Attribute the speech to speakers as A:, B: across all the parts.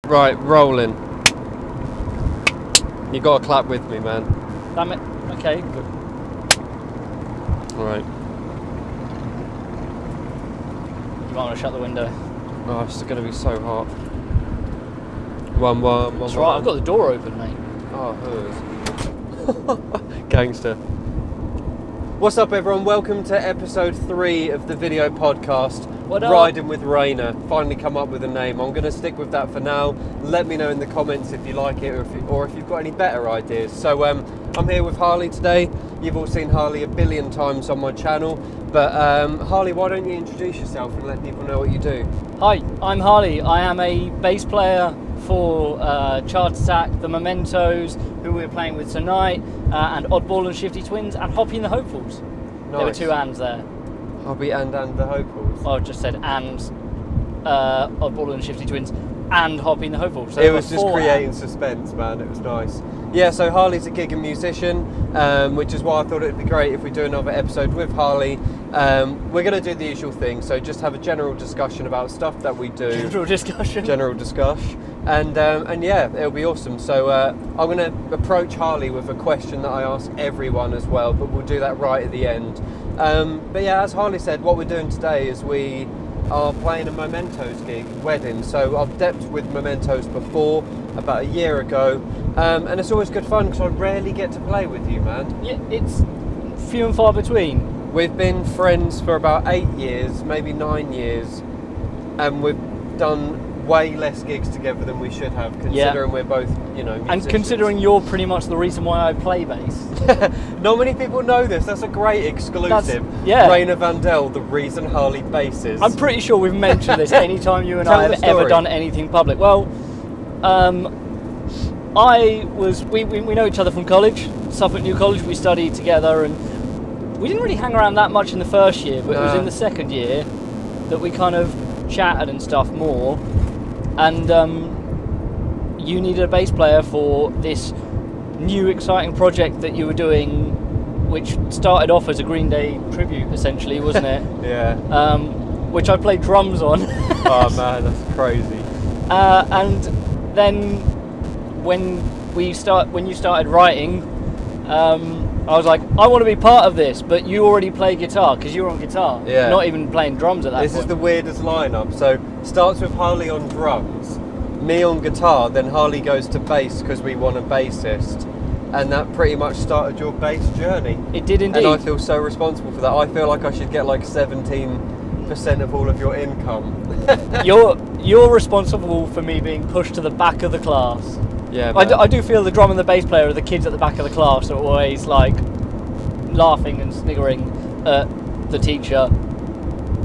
A: Right, rolling. You got to clap with me, man.
B: Damn it. Okay, good.
A: Alright.
B: You might want to shut the window.
A: Oh, it's going to be so hot. One.
B: That's right, I've got the door open, mate.
A: Oh, who's? Gangster. What's up, everyone? Welcome to episode 3 of the video podcast.
B: What up?
A: Riding with Rayna. Finally come up with a name. I'm going to stick with that for now. Let me know in the comments if you like it or if you've got any better ideas. So I'm here with Harley today. You've all seen Harley a billion times on my channel. But Harley, why don't you introduce yourself and let people know what you do?
B: Hi, I'm Harley. I am a bass player for Chart Attack, the Mementos, who we're playing with tonight, and Oddball and Shifty Twins, and Hoppy and the Hopefuls.
A: Nice.
B: There were two ands there.
A: Hobby and the Hopefuls.
B: I just said and Oddball and Shifty Twins and Hoppy and the Hopefuls. So
A: it was just creating suspense, man. It was nice. Yeah, so Harley's a gig and musician, which is why I thought it would be great if we do another episode with Harley. We're going to do the usual thing, so just have a general discussion about stuff that we do. General discussion. And yeah, it'll be awesome. So I'm going to approach Harley with a question that I ask everyone as well, but we'll do that right at the end. But yeah, as Harley said, what we're doing today is we are playing a Mementos gig, wedding. So I've depped with Mementos before, about a year ago, and it's always good fun because I rarely get to play with you, man.
B: Yeah, it's few and far between.
A: We've been friends for about 8 years, maybe 9 years, and we've done way less gigs together than we should have, considering we're both, musicians.
B: And considering you're pretty much the reason why I play bass.
A: Not many people know this. That's a great exclusive. Rayna Vandel, the reason Harley basses.
B: I'm pretty sure we've mentioned this anytime you and I have ever done anything public. Well, we know each other from college, Suffolk New College. We studied together, and we didn't really hang around that much in the first year, but it was in the second year that we kind of chatted and stuff more. And you needed a bass player for this new exciting project that you were doing, which started off as a Green Day tribute, essentially, wasn't it?
A: Yeah.
B: Which I played drums on.
A: Oh man, that's crazy.
B: And then when you started writing, I was like, I want to be part of this, but you already play guitar, because you were on guitar, not even playing drums at that point.
A: This is the weirdest lineup. So starts with Harley on drums, me on guitar, then Harley goes to bass because we want a bassist, and that pretty much started your bass journey.
B: It did indeed.
A: And I feel so responsible for that. I feel like I should get like 17% of all of your income.
B: You're responsible for me being pushed to the back of the class.
A: Yeah, man.
B: I do feel the drum and the bass player are the kids at the back of the class are always like laughing and sniggering at the teacher.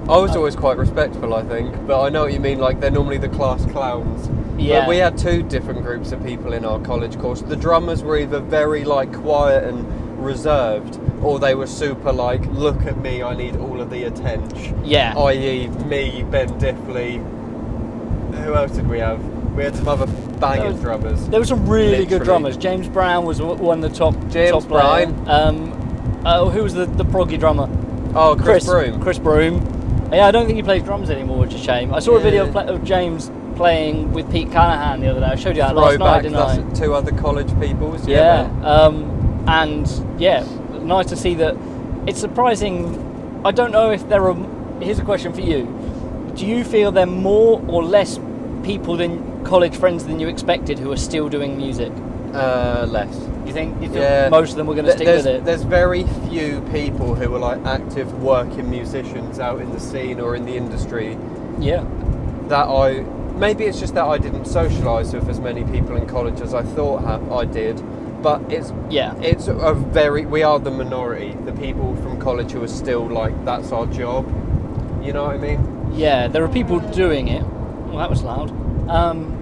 A: I was always quite respectful, I think, but I know what you mean. Like, they're normally the class clowns.
B: Yeah.
A: But we had 2 different groups of people in our college course. The drummers were either very like quiet and reserved, or they were super like, look at me, I need all of the attention.
B: Yeah.
A: I.e. me, Ben Diffley. Who else did we have? We had some other banging drummers.
B: There were some really good drummers. James Brown was one of the top.
A: James Brown.
B: Who was the proggy drummer?
A: Oh, Chris Broom.
B: Chris Broom. Yeah, I don't think he plays drums anymore, which is a shame. I saw a video of James playing with Pete Callahan the other day. I showed you that last night, didn't I?
A: That's 2 other college peoples.
B: Yeah. And yeah, nice to see that. It's surprising. I don't know if there are. Here's a question for you. Do you feel there are more or less people than college friends than you expected who are still doing music?
A: Less.
B: You think most of them were going to stick with it?
A: There's very few people who are like active working musicians out in the scene or in the industry. Yeah. Maybe it's just that I didn't socialise with as many people in college as I thought I did. But we are the minority, the people from college who are still like, that's our job. You know what I mean?
B: Yeah, there are people doing it. Well, that was loud.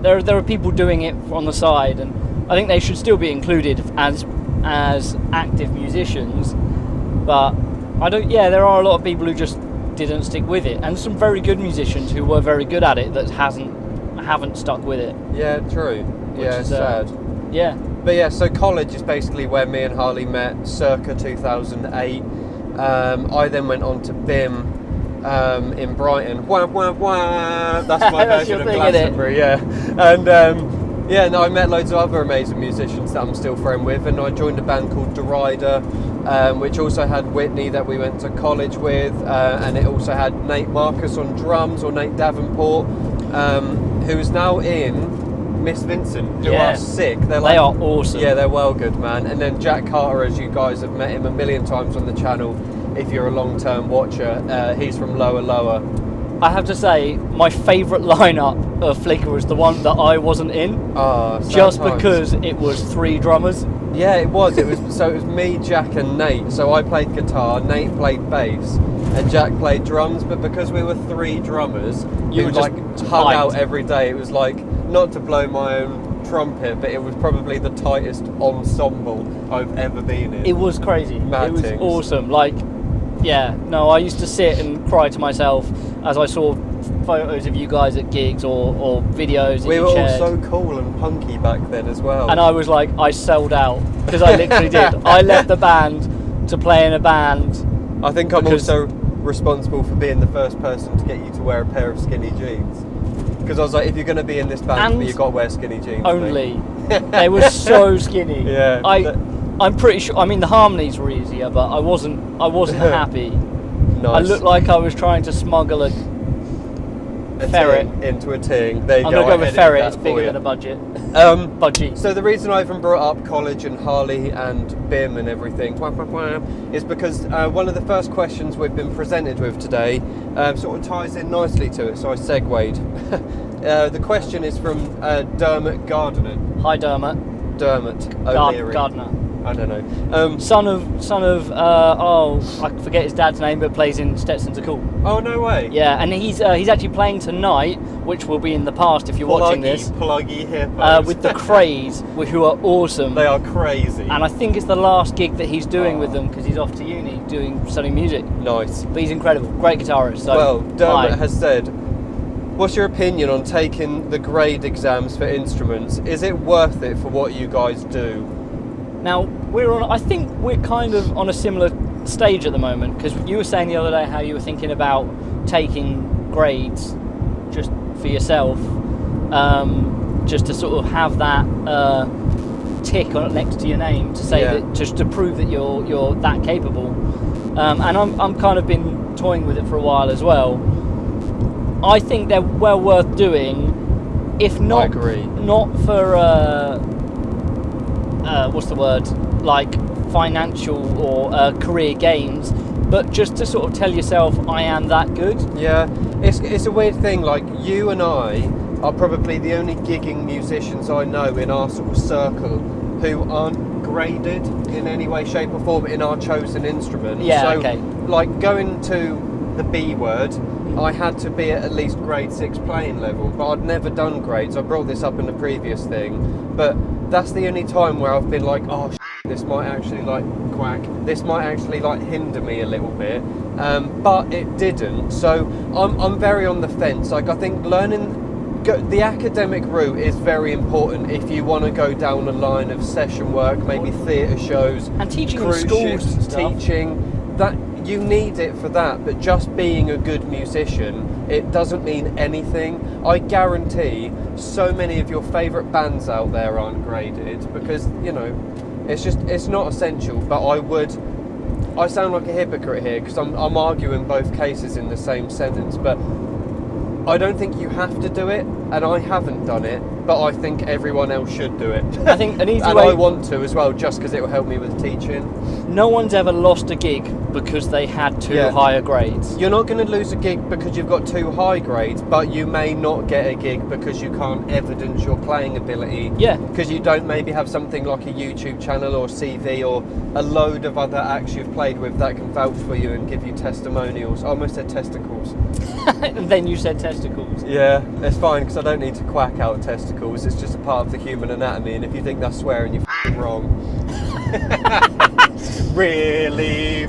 B: There are people doing it on the side, and I think they should still be included as active musicians. But there are a lot of people who just didn't stick with it, and some very good musicians who were very good at it that haven't stuck with it.
A: Yeah, true. Yeah, it's sad.
B: Yeah.
A: But yeah, so college is basically where me and Harley met, circa 2008. I then went on to BIM, in Brighton. Wah, wah, wah. That's my
B: That's
A: version of
B: your thing,
A: Glastonbury, yeah. And I met loads of other amazing musicians that I'm still friend with, and I joined a band called Derida, which also had Whitney that we went to college with, and it also had Nate Marcus on drums, or Nate Davenport, who's now in Miss Vincent, who are sick. They are
B: awesome.
A: Yeah, they're well good, man. And then Jack Carter, as you guys have met him a million times on the channel, if you're a long-term watcher, he's from Lower Lower.
B: I have to say, my favourite lineup of Flickr was the one that I wasn't in, just because it was 3 drummers.
A: Yeah, it was. It was me, Jack, and Nate. So I played guitar, Nate played bass, and Jack played drums. But because we were 3 drummers,
B: you
A: who
B: were
A: hung out every day, it was like, not to blow my own trumpet, but it was probably the tightest ensemble I've ever been in.
B: It was crazy. It was
A: things.
B: Awesome. I used to sit and cry to myself as I saw photos of you guys at gigs or videos.
A: We were all so cool and punky back then as well.
B: And I was like, I sold out, because I literally did. I left the band to play in a band.
A: I think I'm also responsible for being the first person to get you to wear a pair of skinny jeans. Because I was like, if you're going to be in this band, you've got to wear skinny jeans.
B: Only. They were so skinny.
A: Yeah.
B: I'm pretty sure. I mean, the harmonies were easier, but I wasn't happy.
A: Nice.
B: I looked like I was trying to smuggle a ferret
A: into a ting. There you
B: I'm
A: go.
B: going to go with ferret. It's bigger than a budget. Budgie.
A: So the reason I even brought up college and Harley and BIM and everything is because one of the first questions we've been presented with today sort of ties in nicely to it. So I segued. The question is from Dermot Gardner.
B: Hi, Dermot.
A: O'Leary.
B: Gardner.
A: I don't know.
B: Son of I forget his dad's name, but plays in Stetsons Are Cool.
A: Oh, no way.
B: Yeah, and he's actually playing tonight, which will be in the past if you're watching this.
A: Pluggy hippos.
B: With the Craze, who are awesome.
A: They are crazy.
B: And I think it's the last gig that he's doing with them, because he's off to uni studying music.
A: Nice.
B: But he's incredible, great guitarist. So,
A: well, Dermot has said, what's your opinion on taking the grade exams for instruments? Is it worth it for what you guys do?
B: Now, I think we're kind of on a similar stage at the moment, because you were saying the other day how you were thinking about taking grades just for yourself, just to sort of have that tick on next to your name to say that, just to prove that you're that capable. And I'm kind of been toying with it for a while as well. I think they're well worth doing, if not,
A: I agree.
B: Not for what's the word, like financial or career gains, but just to sort of tell yourself, I am that good.
A: Yeah, it's a weird thing. Like, you and I are probably the only gigging musicians I know in our sort of circle who aren't graded in any way, shape or form in our chosen instrument.
B: Yeah,
A: so,
B: okay.
A: Like, going to the B word, I had to be at least grade 6 playing level, but I'd never done grades. I brought this up in the previous thing, but that's the only time where I've been like, oh, this might actually this might actually hinder me a little bit, but it didn't. So I'm very on the fence. Like, I think the academic route is very important if you want to go down a line of session work, maybe theatre shows,
B: and teaching
A: cruise
B: in schools
A: ships,
B: and stuff.
A: teaching. That you need it for that, but just being a good musician, it doesn't mean anything. I guarantee so many of your favourite bands out there aren't graded because, it's not essential. But I sound like a hypocrite here because I'm arguing both cases in the same sentence, but I don't think you have to do it, and I haven't done it, but I think everyone else should do it.
B: I think an easy
A: and
B: way...
A: I want to as well, just because it will help me with teaching.
B: No one's ever lost a gig because they had too higher grades.
A: You're not going to lose a gig because you've got too high grades, but you may not get a gig because you can't evidence your playing ability.
B: Yeah.
A: Because you don't maybe have something like a YouTube channel or CV or a load of other acts you've played with that can vouch for you and give you testimonials. I almost said testicles.
B: And then you said testicles.
A: Yeah, it's fine because I don't need to quack out testicles. It's just a part of the human anatomy, and if you think that's swearing, you're wrong. Really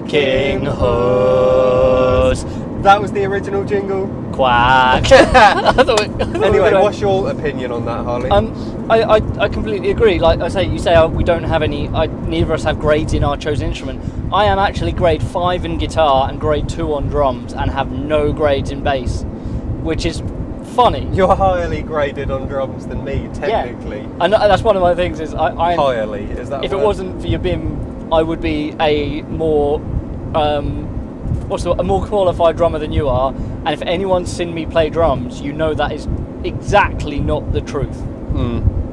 B: King Hoes. That
A: was the original jingle.
B: Quack.
A: Anyway, what's your opinion on that, Harley?
B: I completely agree. Like I say, you say we don't have any. Neither of us have grades in our chosen instrument. I am actually grade 5 in guitar and grade 2 on drums, and have no grades in bass, which is funny.
A: You're higher graded on drums than me, technically.
B: Yeah. And that's one of my things. Is I
A: higher, is that?
B: If it wasn't for your BIM, I would be a more a more qualified drummer than you are. And if anyone's seen me play drums, you know that is exactly not the truth.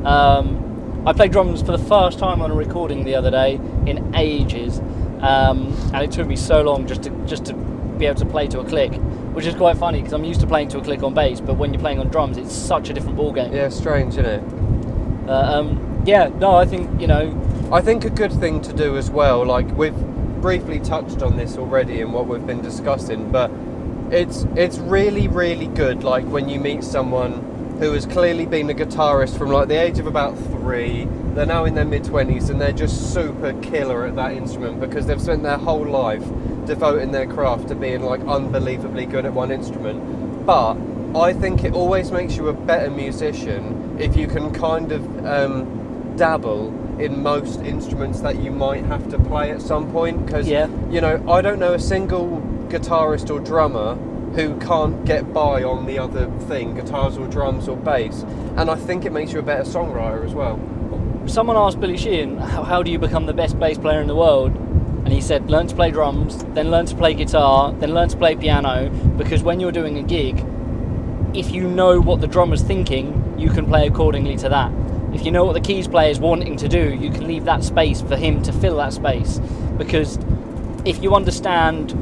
B: I played drums for the first time on a recording the other day in ages, and it took me so long just to be able to play to a click, which is quite funny because I'm used to playing to a click on bass, but when you're playing on drums, it's such a different ballgame.
A: Yeah, strange, isn't it?
B: I think
A: I think a good thing to do as well, like we've briefly touched on this already in what we've been discussing, but it's really, really good, like when you meet someone who has clearly been a guitarist from like the age of about 3, they're now in their mid-20s and they're just super killer at that instrument because they've spent their whole life devoting their craft to being like unbelievably good at one instrument. But I think it always makes you a better musician if you can kind of dabble in most instruments that you might have to play at some point, because you know, I don't know a single guitarist or drummer who can't get by on the other thing, guitars or drums or bass, and I think it makes you a better songwriter as well.
B: Someone asked Billy Sheehan, how do you become the best bass player in the world? And he said, learn to play drums, then learn to play guitar, then learn to play piano, because when you're doing a gig, if you know what the drummer's thinking, you can play accordingly to that. If you know what the keys player is wanting to do, you can leave that space for him to fill that space, because if you understand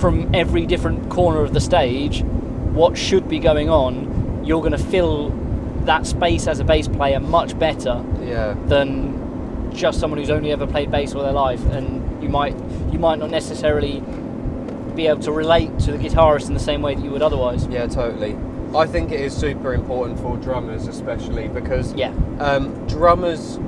B: from every different corner of the stage what should be going on, you're going to fill that space as a bass player much better than just someone who's only ever played bass all their life, and you might not necessarily be able to relate to the guitarist in the same way that you would otherwise.
A: Yeah, totally. I think it is super important for drummers, especially because drummers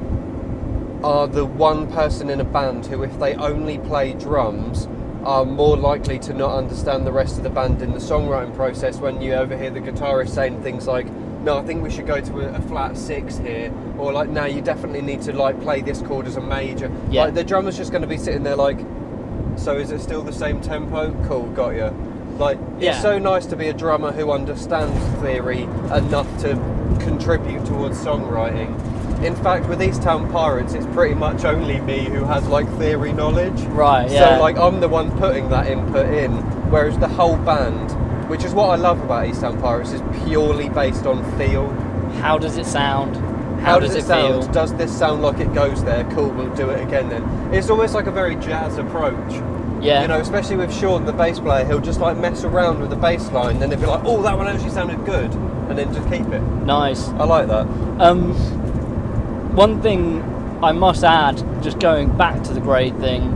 A: are the one person in a band who, if they only play drums, are more likely to not understand the rest of the band in the songwriting process when you overhear the guitarist saying things like, no, I think we should go to a flat 6 here, or like, no, you definitely need to like play this chord as a major. Like the drummer's just going to be sitting there like, so is it still the same tempo? Cool, got you. Like, it's so nice to be a drummer who understands theory enough to contribute towards songwriting. In fact, with East Town Pirates, it's pretty much only me who has like theory knowledge.
B: Right, yeah.
A: So like, I'm the one putting that input in, whereas the whole band, which is what I love about East Town Pirates, is purely based on feel.
B: How does it sound?
A: How does it
B: feel?
A: sound? Does this sound like it goes there? Cool, we'll do it again then. It's almost like a very jazz approach.
B: Yeah.
A: You know, especially with Sean, the bass player, he'll just like mess around with the bass line, then he'll be like, oh, that one actually sounded good, and then just keep it.
B: Nice.
A: I like that.
B: One thing I must add, just going back to the grade thing,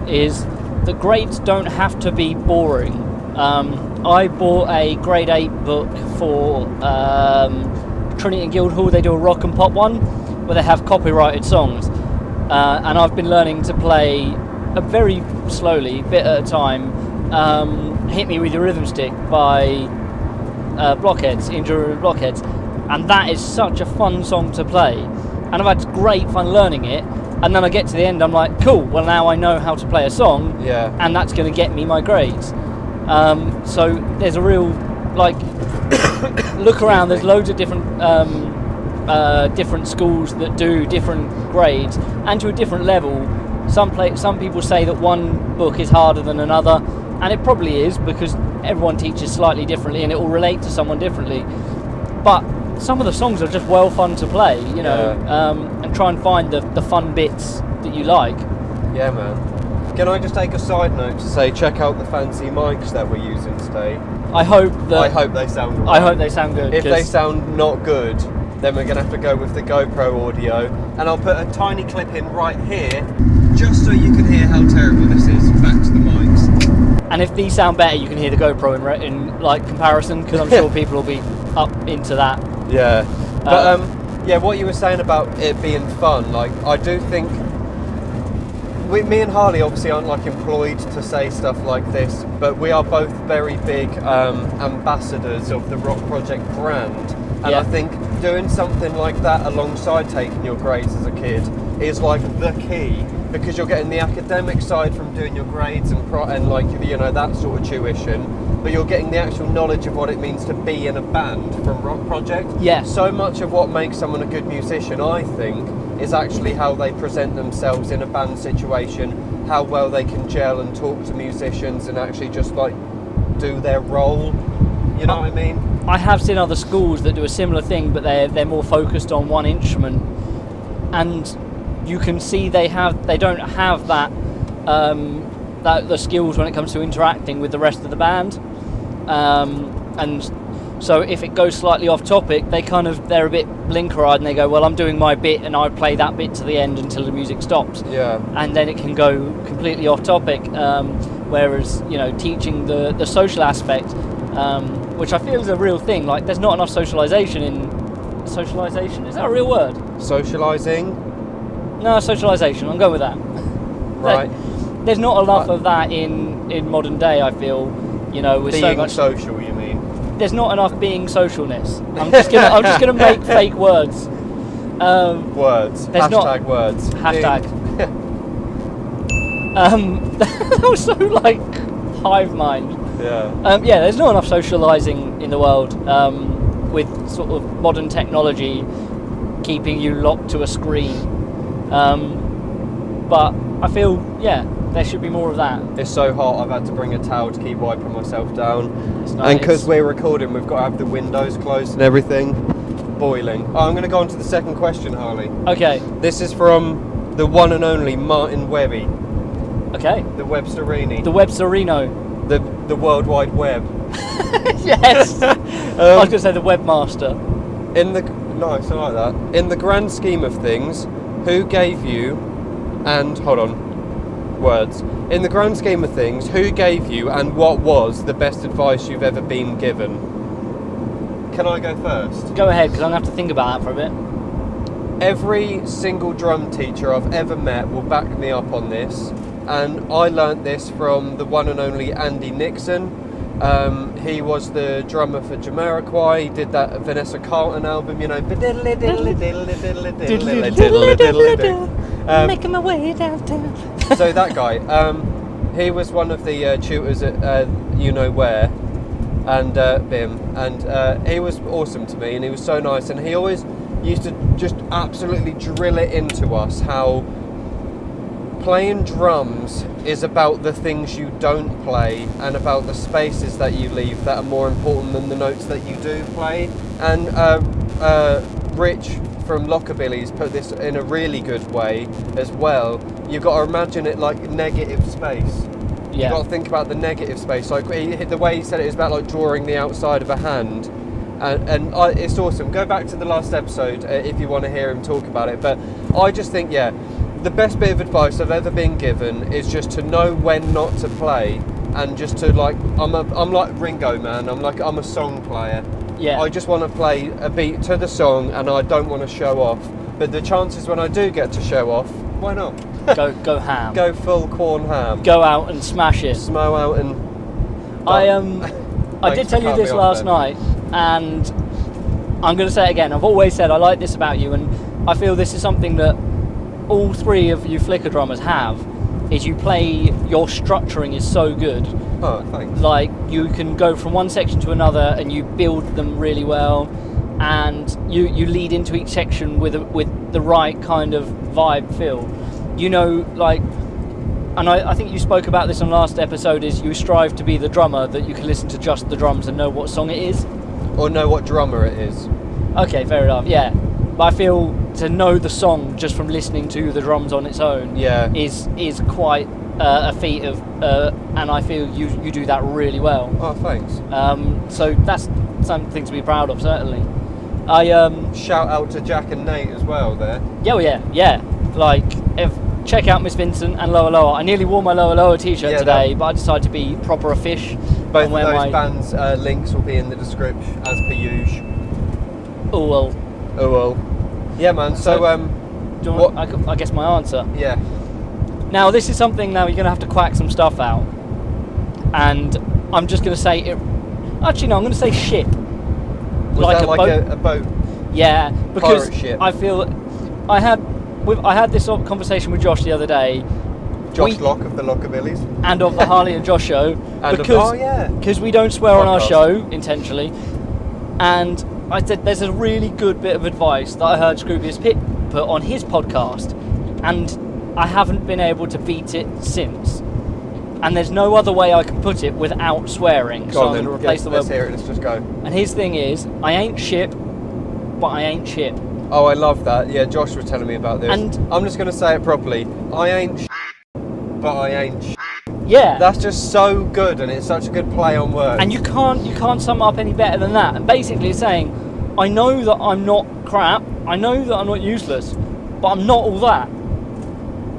B: is that grades don't have to be boring. I bought a grade 8 book for Trinity and Guildhall. They do a rock and pop one where they have copyrighted songs, and I've been learning to play very slowly, bit at a time, Hit Me With Your Rhythm Stick by Blockheads, Injury Blockheads, and that is such a fun song to play, and I've had great fun learning it. And then I get to the end, I'm like, cool, well now I know how to play a song, and that's going to get me my grades. So there's a real, like, look around, there's loads of different different schools that do different grades, and to a different level. Some people say that one book is harder than another, and it probably is, because everyone teaches slightly differently and it will relate to someone differently. But some of the songs are just well fun to play, you know, and try and find the fun bits that you like.
A: Yeah, man. Can I just take a side note to say, check out the fancy mics that we're using today.
B: I hope
A: they sound right.
B: I hope they sound good.
A: If they sound not good, then we're going to have to go with the GoPro audio. And I'll put a tiny clip in right here, just so you can hear how terrible this is. Back to the mics.
B: And if these sound better, you can hear the GoPro in like comparison, because I'm sure people will be up into that.
A: Yeah. But yeah, what you were saying about it being fun, like, I do think me and Harley obviously aren't like employed to say stuff like this, but we are both very big ambassadors of the Rock Project brand. And I think doing something like that alongside taking your grades as a kid is like the key, because you're getting the academic side from doing your grades and like, you know, that sort of tuition, but you're getting the actual knowledge of what it means to be in a band from Rock Project.
B: Yeah.
A: So much of what makes someone a good musician, I think, is actually how they present themselves in a band situation, how well they can gel and talk to musicians and actually just like do their role. You know what I mean?
B: I have seen other schools that do a similar thing, but they're more focused on one instrument, and you can see they don't have that the skills when it comes to interacting with the rest of the band, and so if it goes slightly off topic, they're a bit blinker-eyed and they go, well, I'm doing my bit and I play that bit to the end until the music stops.
A: Yeah.
B: And then it can go completely off topic. Whereas, you know, teaching the social aspect, which I feel is a real thing. Like, there's not enough socialization. Is that a real word?
A: Socializing?
B: No, socialization. I'm going with that.
A: Right.
B: There's not enough of that in modern day, I feel. You know, with
A: being
B: so much
A: social, you mean?
B: There's not enough being socialness. I'm just gonna make fake words.
A: Words.
B: There's
A: Hashtag words.
B: Hashtag. That was so like hive mind.
A: Yeah.
B: There's not enough socialising in the world with sort of modern technology keeping you locked to a screen. But I feel, there should be more of that.
A: It's so hot, I've had to bring a towel to keep wiping myself down.
B: It's nice.
A: And because we're recording, we've got to have the windows closed and everything. Boiling. Oh, I'm going to go on to the second question, Harley.
B: Okay.
A: This is from the one and only Martin Webby.
B: Okay.
A: The Websterini.
B: The Websterino.
A: The World Wide Web.
B: Yes. I was going to say the Webmaster.
A: Nice, I like that. In the grand scheme of things, who gave you, and hold on, words. In the grand scheme of things, who gave you and what was the best advice you've ever been given? Can I go first?
B: Go ahead, because I'm going to have to think about that for a bit.
A: Every single drum teacher I've ever met will back me up on this, and I learnt this from the one and only Andy Nixon. He was the drummer for Jamiroquai. He did that Vanessa Carlton album, you know.
B: Making my way downtown.
A: So that guy, he was one of the tutors at You Know Where, and BIM, and he was awesome to me, and he was so nice, and he always used to just absolutely drill it into us how playing drums is about the things you don't play and about the spaces that you leave that are more important than the notes that you do play. And Rich from Lockabilly's put this in a really good way as well. You've got to imagine it like negative space. Yeah. You've got to think about the negative space. Like the way he said it is about like drawing the outside of a hand. And it's awesome. Go back to the last episode if you want to hear him talk about it. But I just think, the best bit of advice I've ever been given is just to know when not to play, and just to like, I'm like Ringo, man. I'm a song player.
B: Yeah.
A: I just want to play a beat to the song, and I don't want to show off. But the chances when I do get to show off, why not?
B: Go ham.
A: Go full corn ham.
B: Go out and smash it.
A: Smow out and.
B: I did tell you this last night, and I'm going to say it again. I've always said I like this about you, and I feel this is something that all three of you flicker drummers have, is your structuring is so good.
A: Oh, thanks.
B: Like, you can go from one section to another and you build them really well, and you lead into each section with the right kind of vibe feel. You know, like, and I think you spoke about this on last episode, is you strive to be the drummer that you can listen to just the drums and know what song it is.
A: Or know what drummer it is.
B: Okay, fair enough, yeah. But I feel to know the song just from listening to the drums on its own is quite a feat of, and I feel you do that really well.
A: Oh, thanks.
B: So that's something to be proud of, certainly.
A: Shout out to Jack and Nate as well there.
B: Yeah. Like, check out Miss Vincent and Lower Lower. I nearly wore my Lower Lower t-shirt today, but I decided to be proper a fish.
A: Both of those bands' links will be in the description as per usual.
B: Oh well.
A: Yeah, man. So
B: I guess my answer.
A: Yeah.
B: Now, this is something now you're going to have to quack some stuff out. And I'm just going to say it. Actually, no, I'm going to say ship.
A: Was that like a boat?
B: Yeah, because
A: pirate ship.
B: I feel I had this conversation with Josh the other day.
A: Josh Locke of the Lockabillies.
B: And of the Harley and Josh Show. Because we don't swear on our show intentionally. And I said there's a really good bit of advice that I heard Scroobius Pip put on his podcast. And I haven't been able to beat it since. And there's no other way I can put it without swearing. So I'm going to replace the word.
A: Let's hear it, let's just go.
B: And his thing is, I ain't ship, but I ain't shit.
A: Oh, I love that. Yeah, Josh was telling me about this.
B: And
A: I'm just going to say it properly. I ain't but I ain't
B: Yeah.
A: That's just so good, and it's such a good play on words.
B: And you can't sum it up any better than that. And basically it's saying, I know that I'm not crap, I know that I'm not useless, but I'm not all that.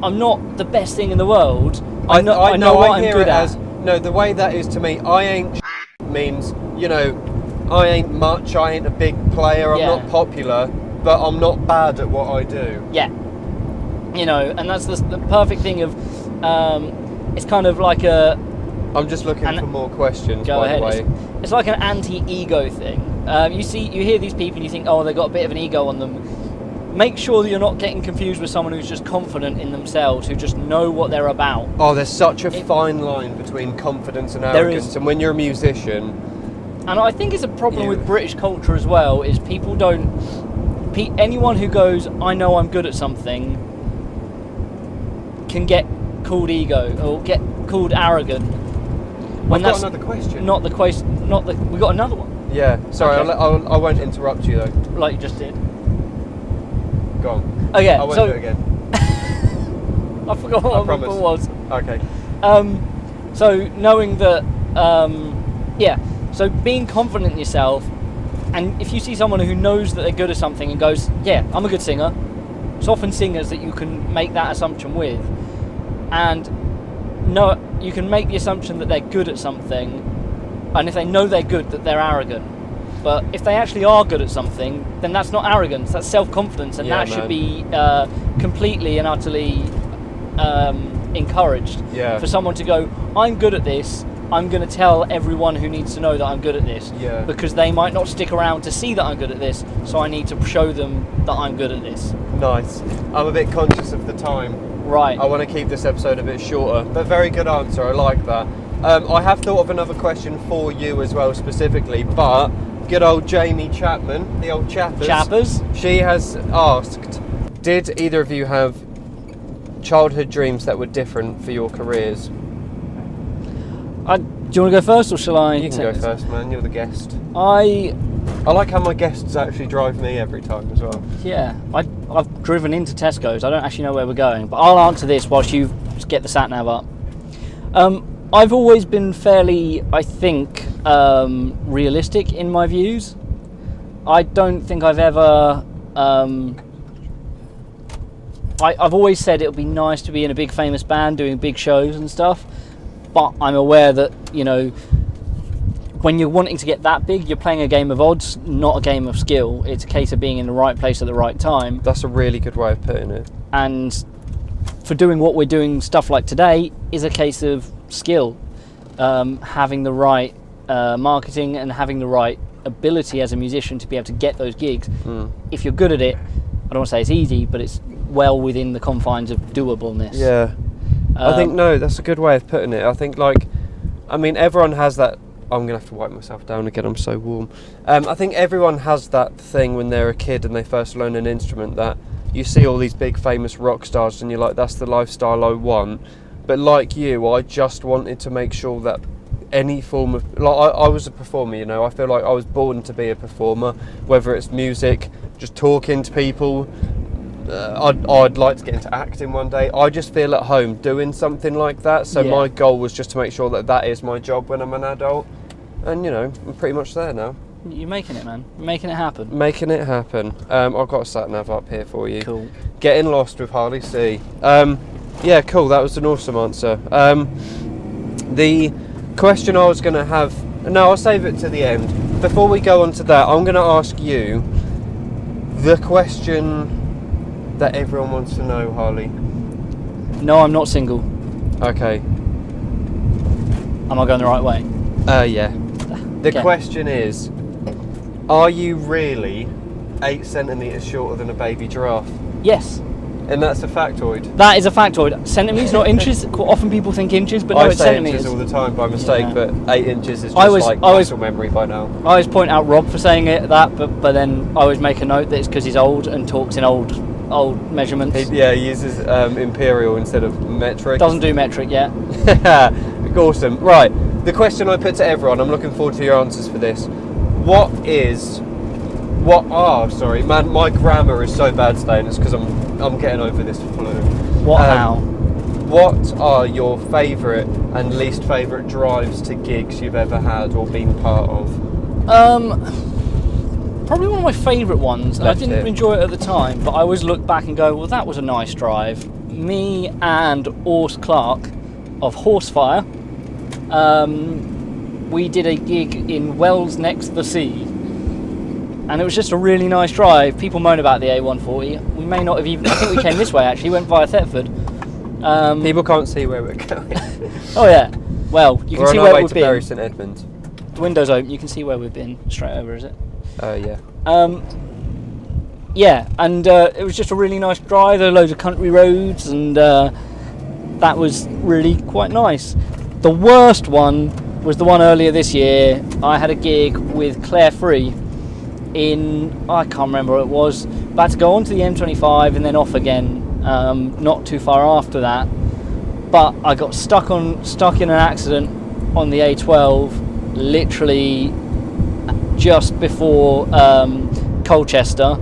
B: I'm not the best thing in the world. I know what I'm good at.
A: No, the way that is to me, I ain't means, you know, I ain't much, I ain't a big player, I'm not popular, but I'm not bad at what I do.
B: Yeah. You know, and that's the perfect thing of, it's kind of like a...
A: I'm just looking for more questions, by the way.
B: It's like an anti-ego thing. You hear these people and you think, oh, they've got a bit of an ego on them. Make sure that you're not getting confused with someone who's just confident in themselves, who just know what they're about.
A: Oh, there's such a fine line between confidence and arrogance, and when you're a musician...
B: And I think it's a problem with British culture as well, is people don't... Anyone who goes, I know I'm good at something, can get called ego, or get called arrogant.
A: I've got another question.
B: We got another one.
A: Yeah, sorry, okay. I won't interrupt you though.
B: Like you just did.
A: Go on.
B: Okay,
A: I won't do it again.
B: I forgot what my thought was.
A: Okay.
B: So knowing that, so being confident in yourself, and if you see someone who knows that they're good at something and goes, yeah, I'm a good singer, it's often singers that you can make that assumption with, and you can make the assumption that they're good at something, and if they know they're good, that they're arrogant. But if they actually are good at something, then that's not arrogance, that's self-confidence, and that should be completely and utterly encouraged.
A: Yeah.
B: For someone to go, I'm good at this, I'm going to tell everyone who needs to know that I'm good at this.
A: Yeah.
B: Because they might not stick around to see that I'm good at this, so I need to show them that I'm good at this.
A: Nice. I'm a bit conscious of the time.
B: Right.
A: I want to keep this episode a bit shorter, but very good answer, I like that. I have thought of another question for you as well specifically, but good old Jamie Chapman, the old Chappers. She has asked, did either of you have childhood dreams that were different for your careers?
B: Do you want to go first, or shall I?
A: You can go first, man. You're the guest.
B: I
A: like how my guests actually drive me every time as well.
B: Yeah, I've driven into Tesco's. I don't actually know where we're going, but I'll answer this whilst you get the sat nav up. I've always been fairly, I think, realistic in my views. I don't think I've ever... I've always said it would be nice to be in a big famous band doing big shows and stuff, but I'm aware that, you know, when you're wanting to get that big, you're playing a game of odds, not a game of skill. It's a case of being in the right place at the right time.
A: That's a really good way of putting it.
B: And for doing what we're doing, stuff like today, is a case of skill. Having the right marketing and having the right ability as a musician to be able to get those gigs. If you're good at it, I don't want to say it's easy, but it's well within the confines of doableness.
A: Yeah. I think, that's a good way of putting it. I think, everyone has that. I'm going to have to wipe myself down again, I'm so warm. I think everyone has that thing when they're a kid and they first learn an instrument, that you see all these big famous rock stars and you're like, that's the lifestyle I want. But like you, I just wanted to make sure that any form of... I was a performer, you know. I feel like I was born to be a performer, whether it's music, just talking to people. I'd like to get into acting one day. I just feel at home doing something like that. So my goal was just to make sure that is my job when I'm an adult. And, you know, I'm pretty much there now.
B: You're making it, man. You're making it happen.
A: Making it happen. I've got a sat nav up here for you.
B: Cool.
A: Getting lost with Harley C. Yeah, cool. That was an awesome answer. The question I was going to have... No, I'll save it to the end. Before we go on to that, I'm going to ask you the question that everyone wants to know, Harley.
B: No, I'm not single.
A: Okay.
B: Am I going the right way?
A: Yeah. The
B: Okay.
A: question is, are you really 8 centimetres shorter than a baby giraffe?
B: Yes.
A: And that's a factoid.
B: That is a factoid. Centimetres, not inches. Quite often people think inches, but no,
A: I
B: it's
A: say
B: centimetres.
A: inches all the time by mistake,
B: Yeah.
A: but 8 inches is just
B: I
A: muscle memory by now.
B: I always point out Rob for saying that, but then I always make a note that it's because he's old and talks in old measurements.
A: He uses imperial instead of metric.
B: Doesn't do metric yet.
A: Awesome. Right, the question I put to everyone, I'm looking forward to your answers for this. Sorry, man, my grammar is so bad today, and it's because I'm getting over this flu. What are your favourite and least favourite drives to gigs you've ever had or been part of?
B: Probably one of my favourite ones. I didn't enjoy it at the time, but I always look back and go, well, that was a nice drive. Me and Ors Clark of Horsefire, we did a gig in Wells next to the sea. And it was just a really nice drive. People moan about the A140. We may not have even... I think we came this way, actually. Went via Thetford.
A: People can't see where we're going.
B: Oh, yeah. Well, you can see where we've been.
A: Bury St Edmunds.
B: The window's open. You can see where we've been. Straight over, is it?
A: Yeah.
B: Yeah, and it was just a really nice drive. There were loads of country roads, and that was really quite nice. The worst one was the one earlier this year. I had a gig with Claire Free in, I can't remember what it was, about to go onto the M25 and then off again, not too far after that, but I got stuck in an accident on the A12 literally just before Colchester,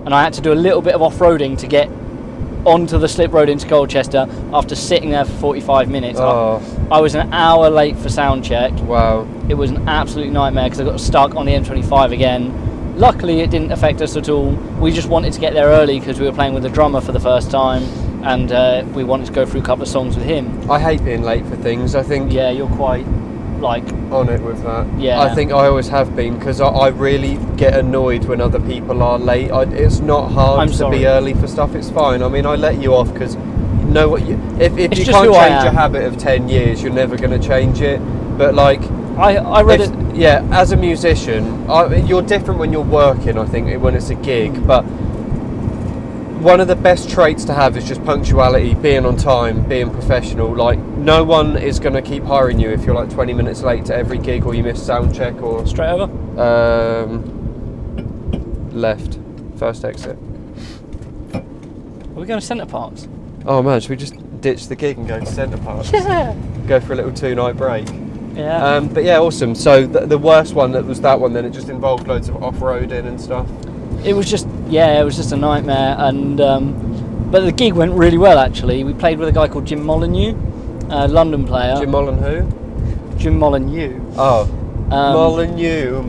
B: and I had to do a little bit of off-roading to get onto the slip road into Colchester after sitting there for 45 minutes.
A: Oh.
B: I was an hour late for sound check.
A: Wow.
B: It was an absolute nightmare because I got stuck on the M25 again. Luckily it didn't affect us at all. We just wanted to get there early because we were playing with the drummer for the first time, and we wanted to go through a couple of songs with him.
A: I hate being late for things. I think...
B: Yeah, you're quite
A: on it with that.
B: Yeah.
A: I think I always have been, because I really get annoyed when other people are late. It's not hard to be early for stuff. It's fine. I mean, I let you off because if you can't change a habit of 10 years, you're never going to change it. But like,
B: I read it.
A: Yeah, as a musician, you're different when you're working. I think when it's a gig, but one of the best traits to have is just punctuality, being on time, being professional. Like, no one is going to keep hiring you if you're like 20 minutes late to every gig, or you miss sound check, or...
B: Straight over?
A: Left. First exit.
B: Are we going to Centre Parks?
A: Oh man, should we just ditch the gig and go to Centre Parks?
B: Yeah!
A: Go for a little 2-night break.
B: Yeah.
A: But yeah, awesome. So the worst one was that one, then it just involved loads of off-roading and stuff.
B: It was just a nightmare, and but the gig went really well actually. We played with a guy called Jim Molyneux, a London player.
A: Jim Molyneux who?
B: Jim Molyneux.
A: Oh. Molyneux,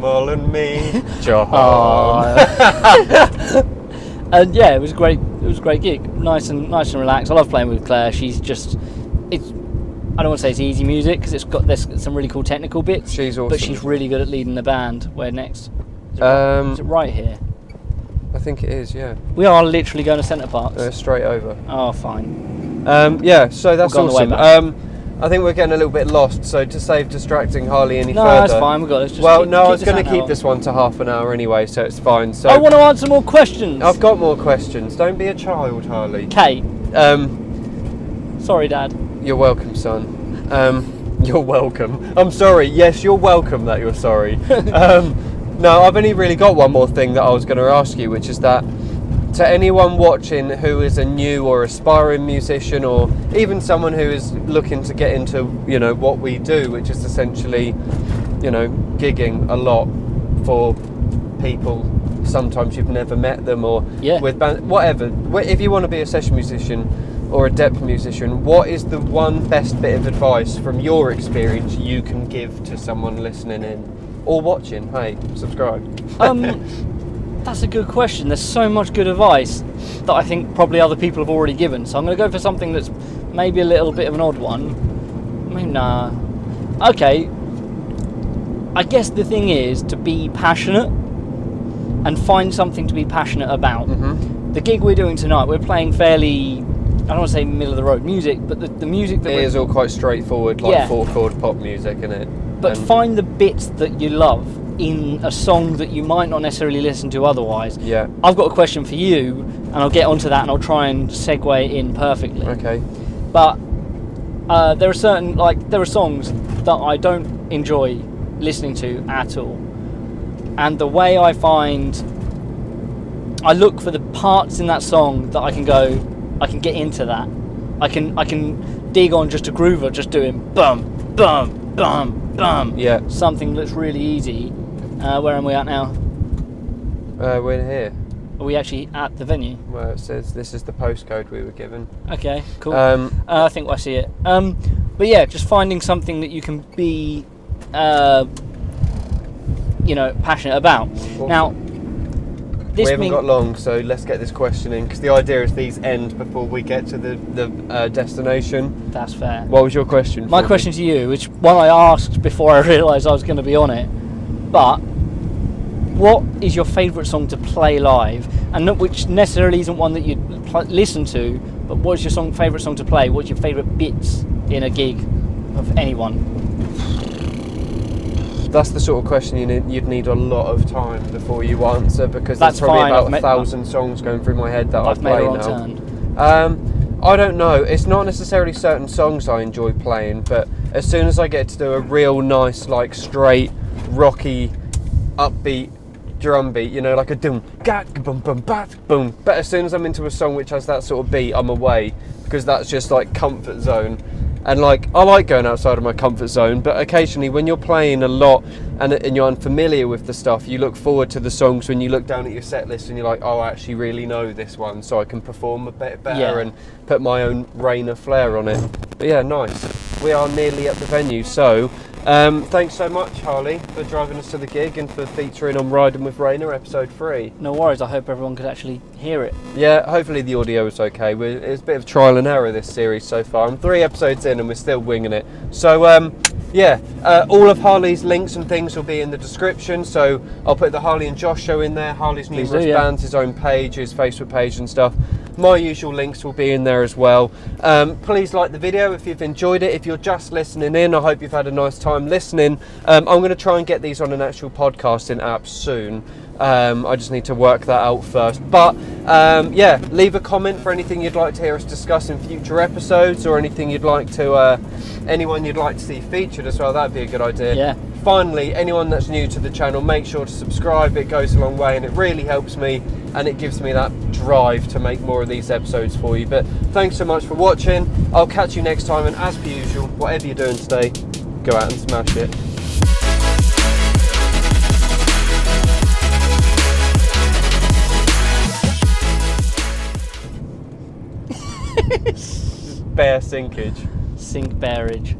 A: me, John.
B: And yeah, it was great. It was a great gig. Nice and relaxed. I love playing with Claire. She's just, I don't want to say it's easy music because there's some really cool technical bits.
A: She's awesome.
B: But she's really good at leading the band. Where next? Is it right here?
A: I think it is, yeah.
B: We are literally going to Centre Parks.
A: Straight over.
B: Oh, fine.
A: Yeah, so that's
B: We'll go on the way
A: awesome.
B: back.
A: I think we're getting a little bit lost, so to save distracting Harley any further...
B: No, that's fine, we've got this.
A: I was going to keep this one to half an hour anyway, so it's fine. So
B: I want to answer more questions.
A: I've got more questions. Don't be a child, Harley.
B: Kate. Sorry, Dad.
A: You're welcome, son. You're welcome. I'm sorry. Yes, you're welcome that you're sorry. No, I've only really got one more thing that I was going to ask you, which is that to anyone watching who is a new or aspiring musician, or even someone who is looking to get into, what we do, which is essentially, gigging a lot for people. Sometimes you've never met them, or with band, whatever. If you want to be a session musician or a depth musician, what is the one best bit of advice from your experience you can give to someone listening in or watching? Hey, subscribe.
B: That's a good question. There's so much good advice that I think probably other people have already given. So I'm going to go for something that's maybe a little bit of an odd one. I mean, nah. Okay. I guess the thing is to be passionate and find something to be passionate about.
A: Mm-hmm.
B: The gig we're doing tonight, we're playing fairly don't want to say middle of the road music, but the music that
A: It is all quite straightforward, like 4-chord pop music, isn't it?
B: But find the bits that you love in a song that you might not necessarily listen to otherwise.
A: Yeah.
B: I've got a question for you, and I'll get onto that, and I'll try and segue in perfectly.
A: Okay.
B: But there are songs that I don't enjoy listening to at all, and the way I look for the parts in that song that I can get into that. I can dig on just a groover, just doing bum bum bum bum.
A: Yeah.
B: Something that's really easy. Where am we at now?
A: We're here.
B: Are we actually at the venue?
A: Well, it says this is the postcode we were given.
B: Okay, cool. I think I see it. But yeah, just finding something that you can be, passionate about.
A: Well,
B: now,
A: we haven't got long, so let's get this question in, because the idea is these end before we get to the destination.
B: That's fair.
A: What was your question?
B: My question to you, which one I asked before I realised I was going to be on it, but what is your favourite song to play live? And not which necessarily isn't one that you listen to, but what's your favourite song to play? What's your favourite bits in a gig of anyone?
A: That's the sort of question you'd need a lot of time before you answer, because
B: That's
A: there's probably
B: fine.
A: about 1,000 songs going through my head that I
B: I've
A: play
B: made a
A: now.
B: wrong turn.
A: I don't know. It's not necessarily certain songs I enjoy playing, but as soon as I get to do a real nice, like straight, rocky, upbeat drum beat, like a dum gat boom boom bat boom. But as soon as I'm into a song which has that sort of beat, I'm away, because that's just like comfort zone. And like, I like going outside of my comfort zone, but occasionally when you're playing a lot and you're unfamiliar with the stuff, you look forward to the songs when you look down at your set list and you're like, oh, I actually really know this one, so I can perform a bit better and put my own Rayna flair on it. But yeah, nice. We are nearly at the venue, so thanks so much, Harley, for driving us to the gig and for featuring on Riding with Rayna, episode 3.
B: No worries, I hope everyone could actually hear it.
A: Yeah, hopefully the audio is okay. It's a bit of trial and error, this series so far. I'm 3 episodes in and we're still winging it. So, all of Harley's links and things will be in the description. So I'll put the Harley and Josh Show in there, Harley's numerous bands, his own page, his Facebook page and stuff. My usual links will be in there as well. Please like the video if you've enjoyed it. If you're just listening in, I hope you've had a nice time listening. I'm going to try and get these on an actual podcasting app soon. I just need to work that out first. But leave a comment for anything you'd like to hear us discuss in future episodes, or anything you'd like to, anyone you'd like to see featured as well. That'd be a good idea.
B: Yeah.
A: Finally, anyone that's new to the channel, make sure to subscribe. It goes a long way and it really helps me, and it gives me that drive to make more of these episodes for you. But thanks so much for watching. I'll catch you next time, and as per usual, whatever you're doing today, go out and smash it. Bare sinkage.
B: Sink bearage.